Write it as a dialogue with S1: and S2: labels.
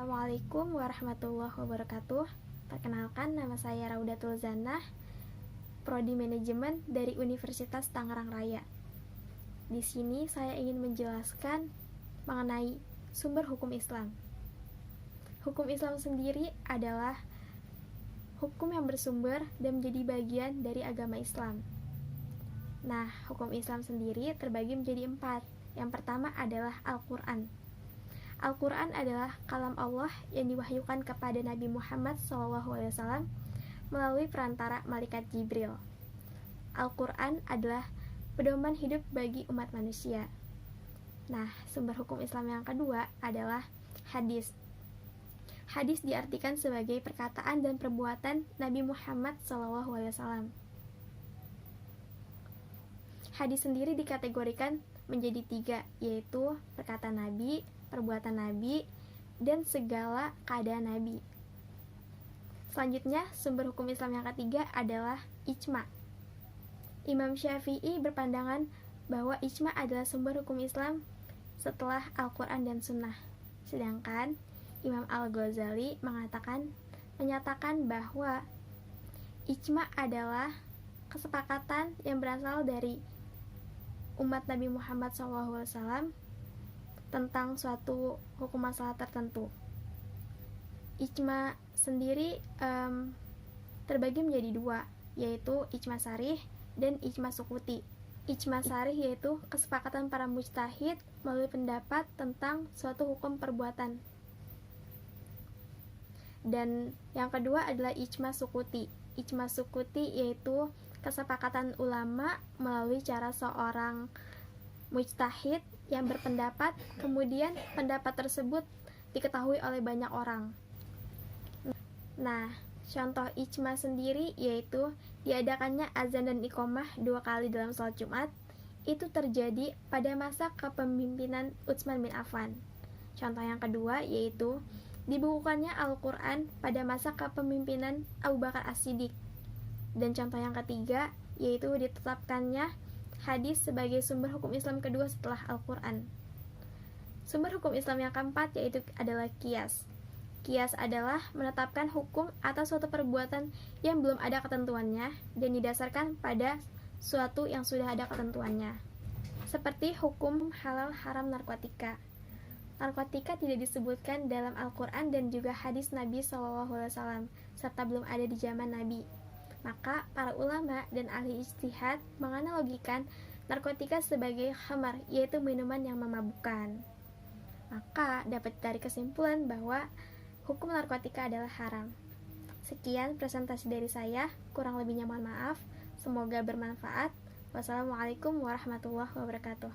S1: Assalamualaikum warahmatullahi wabarakatuh. Perkenalkan, nama saya Raudatul Zanah, Prodi Manajemen dari Universitas Tangerang Raya. Di sini saya ingin menjelaskan mengenai sumber hukum Islam. Hukum Islam sendiri adalah hukum yang bersumber dan menjadi bagian dari agama Islam. Nah, hukum Islam sendiri terbagi menjadi 4. Yang pertama adalah Al-Quran. Al-Quran adalah kalam Allah yang diwahyukan kepada Nabi Muhammad SAW melalui perantara malaikat Jibril. Al-Quran adalah pedoman hidup bagi umat manusia. Nah, sumber hukum Islam yang kedua adalah hadis. Hadis diartikan sebagai perkataan dan perbuatan Nabi Muhammad SAW. Hadis sendiri dikategorikan menjadi 3, yaitu perkataan Nabi, perbuatan Nabi, dan segala keadaan Nabi. Selanjutnya, sumber hukum Islam yang ketiga adalah ijma. Imam Syafi'i berpandangan bahwa ijma adalah sumber hukum Islam setelah Al-Quran dan Sunnah. Sedangkan Imam Al-Ghazali menyatakan bahwa ijma adalah kesepakatan yang berasal dari umat Nabi Muhammad SAW tentang suatu hukum masalah tertentu. Ijma sendiri terbagi menjadi 2, yaitu ijma sarih dan ijma sukuti. Ijma sarih yaitu kesepakatan para mujtahid melalui pendapat tentang suatu hukum perbuatan. Dan yang kedua adalah ijma sukuti. Ijma sukuti yaitu kesepakatan ulama melalui cara seorang mujtahid yang berpendapat, kemudian pendapat tersebut diketahui oleh banyak orang. Nah, contoh ijma sendiri yaitu diadakannya azan dan iqamah 2 kali dalam sholat Jumat. Itu terjadi pada masa kepemimpinan Utsman bin Affan. Contoh yang kedua yaitu dibukukannya Al-Quran pada masa kepemimpinan Abu Bakar As-Siddiq. Dan contoh yang ketiga yaitu ditetapkannya hadis sebagai sumber hukum Islam kedua setelah Al-Quran. Sumber hukum Islam yang keempat yaitu adalah qiyas. Qiyas adalah menetapkan hukum atas suatu perbuatan yang belum ada ketentuannya dan didasarkan pada suatu yang sudah ada ketentuannya. Seperti hukum halal haram narkotika. Narkotika tidak disebutkan dalam Al-Quran dan juga hadis Nabi SAW, serta belum ada di zaman Nabi. Maka para ulama dan ahli ijtihad menganalogikan narkotika sebagai khamar, yaitu minuman yang memabukkan. Maka dapat ditarik kesimpulan bahwa hukum narkotika adalah haram. Sekian presentasi dari saya, kurang lebihnya mohon maaf. Semoga bermanfaat. Wassalamualaikum warahmatullahi wabarakatuh.